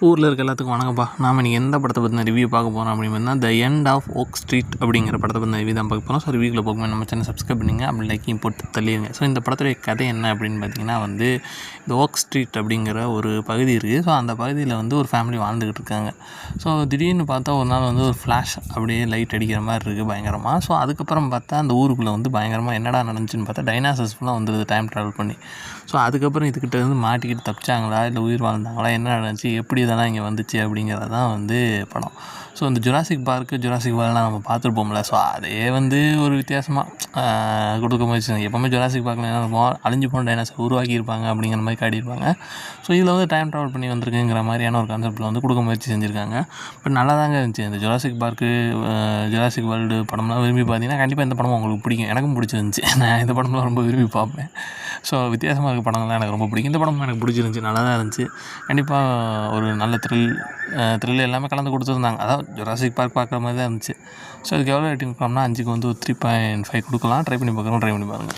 ஊரில் இருக்க எல்லாத்துக்கும் வணக்கம்ப்பா. நாம் இன்றைக்கி எந்த படத்தை பற்றின ரிவ்யூ பார்க்க போகிறோம் அப்படின்னா the end of oak street அப்படிங்கிற படத்தை பற்றின ரிவ்யூ தான் பார்க்க போகிறோம். ஸோ ரிவ்யூவில் போகும்போது நம்ம சேனல் சப்ஸ்கிரைப் பண்ணிங்க, அப்படி லைக்கையும் போட்டு தள்ளிடுங்க. ஸோ இந்த படத்துடைய கதை என்ன அப்படின்னு பார்த்தீங்கன்னா இந்த ஓக் ஸ்ட்ரீட் அப்படிங்கிற ஒரு பகுதி இருக்குது. ஸோ அந்த பகுதியில் ஒரு ஃபேமிலி வாழ்ந்துக்கிட்டு இருக்காங்க. ஸோ திடீர்னு பார்த்தா ஒரு நாள் ஒரு ஃப்ளாஷ் அப்படியே லைட் அடிக்கிற மாதிரி இருக்குது பயங்கரமாக. ஸோ அதுக்கப்புறம் பார்த்தா அந்த ஊருக்குள்ளே பயங்கரமாக என்னடா நடந்துச்சுன்னு பார்த்தா டைனாசர்ஸ் ஃபுல்லாக வந்துடுது டைம் ட்ராவல் பண்ணி. ஸோ அதுக்கப்புறம் இதுக்கிட்ட மாட்டிக்கிட்டு தப்பிச்சாங்களா இல்லை உயிர் வாழ்ந்தாங்களா, என்ன நடந்துச்சு, எப்படி இதெல்லாம் இங்கே வந்துச்சு அப்படிங்கிறது தான் படம். ஸோ இந்த ஜுராசிக் பார்க்கு, ஜுராசிக் வேர்ல்ட்லாம் நம்ம பார்த்துருப்போம்ல. ஸோ அதே ஒரு வித்தியாசமாக கொடுக்க முயற்சி. எப்போவுமே ஜுராசிக் பார்க்கில் என்ன இருக்கும், அழிஞ்சு போன டைனாசர் உருவாக்கியிருப்பாங்க அப்படிங்கிற மாதிரி காட்டியிருப்பாங்க. ஸோ இதில் டைம் ட்ராவல் பண்ணி வந்திருக்குங்கிற மாதிரியான ஒரு கான்செப்ட்டில் கொடுக்க முயற்சி செஞ்சுருக்காங்க. பட் நல்லா தாங்க இருந்துச்சு. இந்த ஜுராசிக் பார்க்கு, ஜுராசிக் வேர்ல்டு படம்லாம் விரும்பி பார்த்தீங்கன்னா கண்டிப்பாக இந்த படம் உங்களுக்கு பிடிக்கும். எனக்கும் பிடிச்சிருந்துச்சி. நான் இந்த படம்லாம் ரொம்ப விரும்பி பார்ப்பேன். ஸோ வித்தியாசமாக இருக்க படங்கள்லாம் எனக்கு ரொம்ப பிடிக்கும். இந்த படம் எனக்கு பிடிச்சிருந்துச்சி, நல்லா தான் இருந்துச்சு. கண்டிப்பாக ஒரு நல்ல த்ரில் எல்லாமே கலந்து கொடுத்துருந்தாங்க. அதாவது ஜுராசிக் பார்க் பார்க்குற மாதிரி தான் இருந்துச்சு. ஸோ இதுக்கு எவ்வளோ ரேட்டிங் கொடுக்கலாம்னா 5க்கு 3.5 கொடுக்கலாம். ட்ரை பண்ணி பாருங்கள்.